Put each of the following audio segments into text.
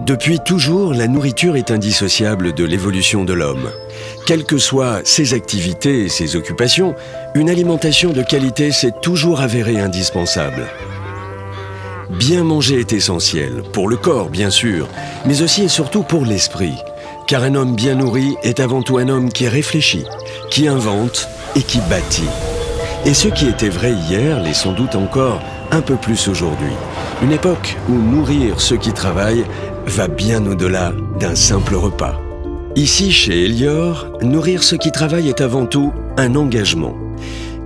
Depuis toujours, la nourriture est indissociable de l'évolution de l'homme. Quelles que soient ses activités et ses occupations, une alimentation de qualité s'est toujours avérée indispensable. Bien manger est essentiel, pour le corps bien sûr, mais aussi et surtout pour l'esprit. Car un homme bien nourri est avant tout un homme qui réfléchit, qui invente et qui bâtit. Et ce qui était vrai hier l'est sans doute encore un peu plus aujourd'hui. Une époque où nourrir ceux qui travaillent va bien au-delà d'un simple repas. Ici, chez Elior, nourrir ceux qui travaillent est avant tout un engagement.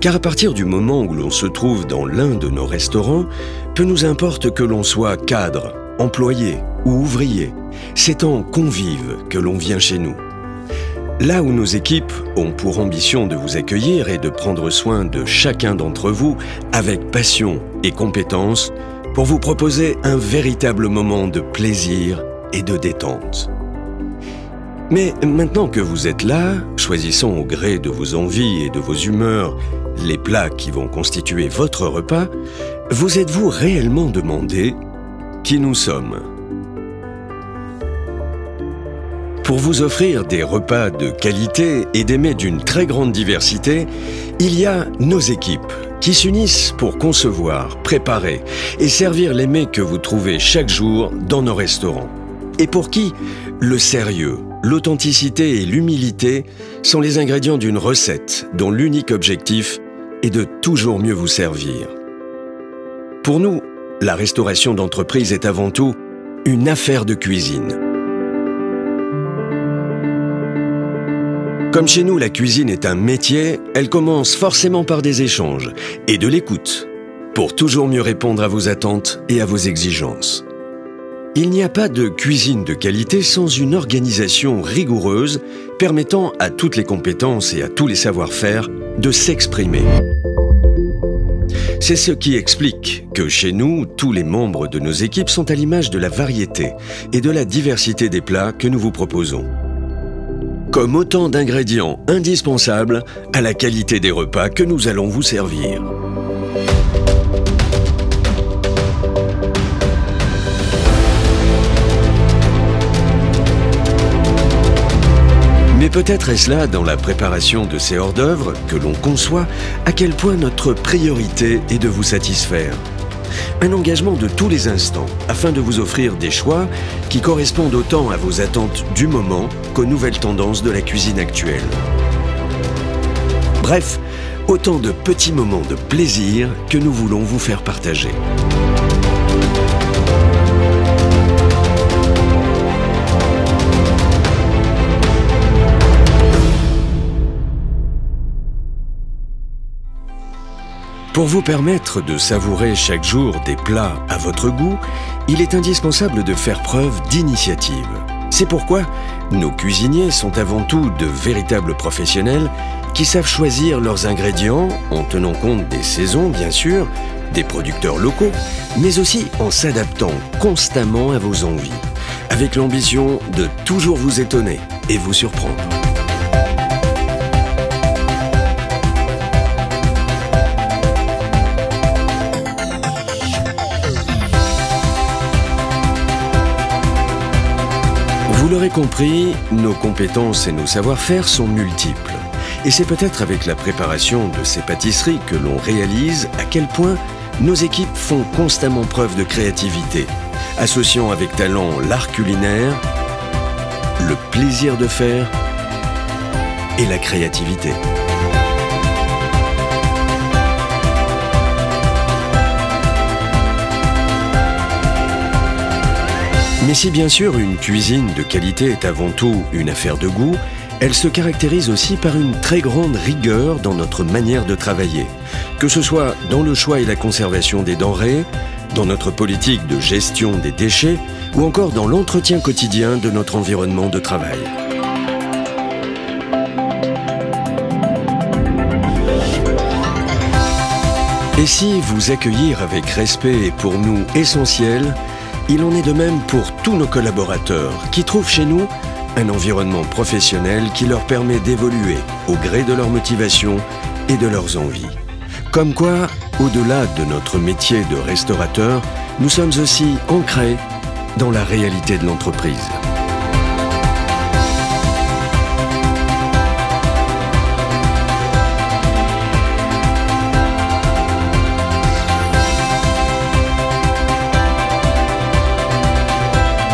Car à partir du moment où l'on se trouve dans l'un de nos restaurants, peu nous importe que l'on soit cadre, employé ou ouvrier, c'est en convive que l'on vient chez nous. Là où nos équipes ont pour ambition de vous accueillir et de prendre soin de chacun d'entre vous avec passion et compétence pour vous proposer un véritable moment de plaisir et de détente. Mais maintenant que vous êtes là, choisissant au gré de vos envies et de vos humeurs les plats qui vont constituer votre repas, vous êtes-vous réellement demandé qui nous sommes ? Pour vous offrir des repas de qualité et des mets d'une très grande diversité, il y a nos équipes qui s'unissent pour concevoir, préparer et servir les mets que vous trouvez chaque jour dans nos restaurants. Et pour qui le sérieux, l'authenticité et l'humilité sont les ingrédients d'une recette dont l'unique objectif est de toujours mieux vous servir. Pour nous, la restauration d'entreprise est avant tout une affaire de cuisine. Comme chez nous, la cuisine est un métier, elle commence forcément par des échanges et de l'écoute, pour toujours mieux répondre à vos attentes et à vos exigences. Il n'y a pas de cuisine de qualité sans une organisation rigoureuse permettant à toutes les compétences et à tous les savoir-faire de s'exprimer. C'est ce qui explique que chez nous, tous les membres de nos équipes sont à l'image de la variété et de la diversité des plats que nous vous proposons. Comme autant d'ingrédients indispensables à la qualité des repas que nous allons vous servir. Mais peut-être est-ce là, dans la préparation de ces hors-d'œuvre que l'on conçoit, à quel point notre priorité est de vous satisfaire. Un engagement de tous les instants, afin de vous offrir des choix qui correspondent autant à vos attentes du moment qu'aux nouvelles tendances de la cuisine actuelle. Bref, autant de petits moments de plaisir que nous voulons vous faire partager. Pour vous permettre de savourer chaque jour des plats à votre goût, il est indispensable de faire preuve d'initiative. C'est pourquoi nos cuisiniers sont avant tout de véritables professionnels qui savent choisir leurs ingrédients en tenant compte des saisons, bien sûr, des producteurs locaux, mais aussi en s'adaptant constamment à vos envies, avec l'ambition de toujours vous étonner et vous surprendre. Vous l'aurez compris, nos compétences et nos savoir-faire sont multiples. Et c'est peut-être avec la préparation de ces pâtisseries que l'on réalise à quel point nos équipes font constamment preuve de créativité, associant avec talent l'art culinaire, le plaisir de faire et la créativité. Mais si bien sûr une cuisine de qualité est avant tout une affaire de goût, elle se caractérise aussi par une très grande rigueur dans notre manière de travailler, que ce soit dans le choix et la conservation des denrées, dans notre politique de gestion des déchets ou encore dans l'entretien quotidien de notre environnement de travail. Et si vous accueillir avec respect est pour nous essentiel, il en est de même pour tous nos collaborateurs qui trouvent chez nous un environnement professionnel qui leur permet d'évoluer au gré de leur motivation et de leurs envies. Comme quoi, au-delà de notre métier de restaurateur, nous sommes aussi ancrés dans la réalité de l'entreprise.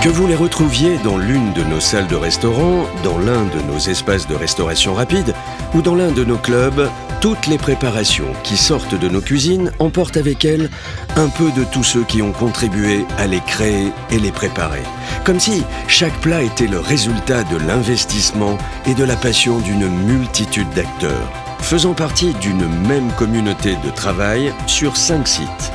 Que vous les retrouviez dans l'une de nos salles de restaurant, dans l'un de nos espaces de restauration rapide ou dans l'un de nos clubs, toutes les préparations qui sortent de nos cuisines emportent avec elles un peu de tous ceux qui ont contribué à les créer et les préparer. Comme si chaque plat était le résultat de l'investissement et de la passion d'une multitude d'acteurs, faisant partie d'une même communauté de travail sur 5 sites.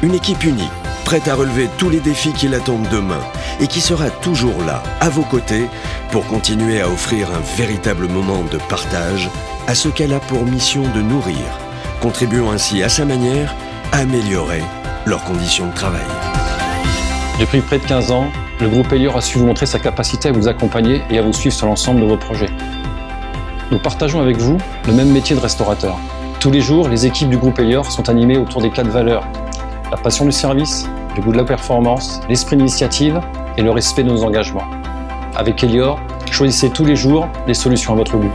Une équipe unique, prête à relever tous les défis qui l'attendent demain et qui sera toujours là, à vos côtés, pour continuer à offrir un véritable moment de partage à ce qu'elle a pour mission de nourrir, contribuant ainsi à sa manière à améliorer leurs conditions de travail. Depuis près de 15 ans, le groupe Elior a su vous montrer sa capacité à vous accompagner et à vous suivre sur l'ensemble de vos projets. Nous partageons avec vous le même métier de restaurateur. Tous les jours, les équipes du groupe Elior sont animées autour des 4 valeurs: la passion du service, le goût de la performance, l'esprit d'initiative et le respect de nos engagements. Avec Elior, choisissez tous les jours les solutions à votre goût.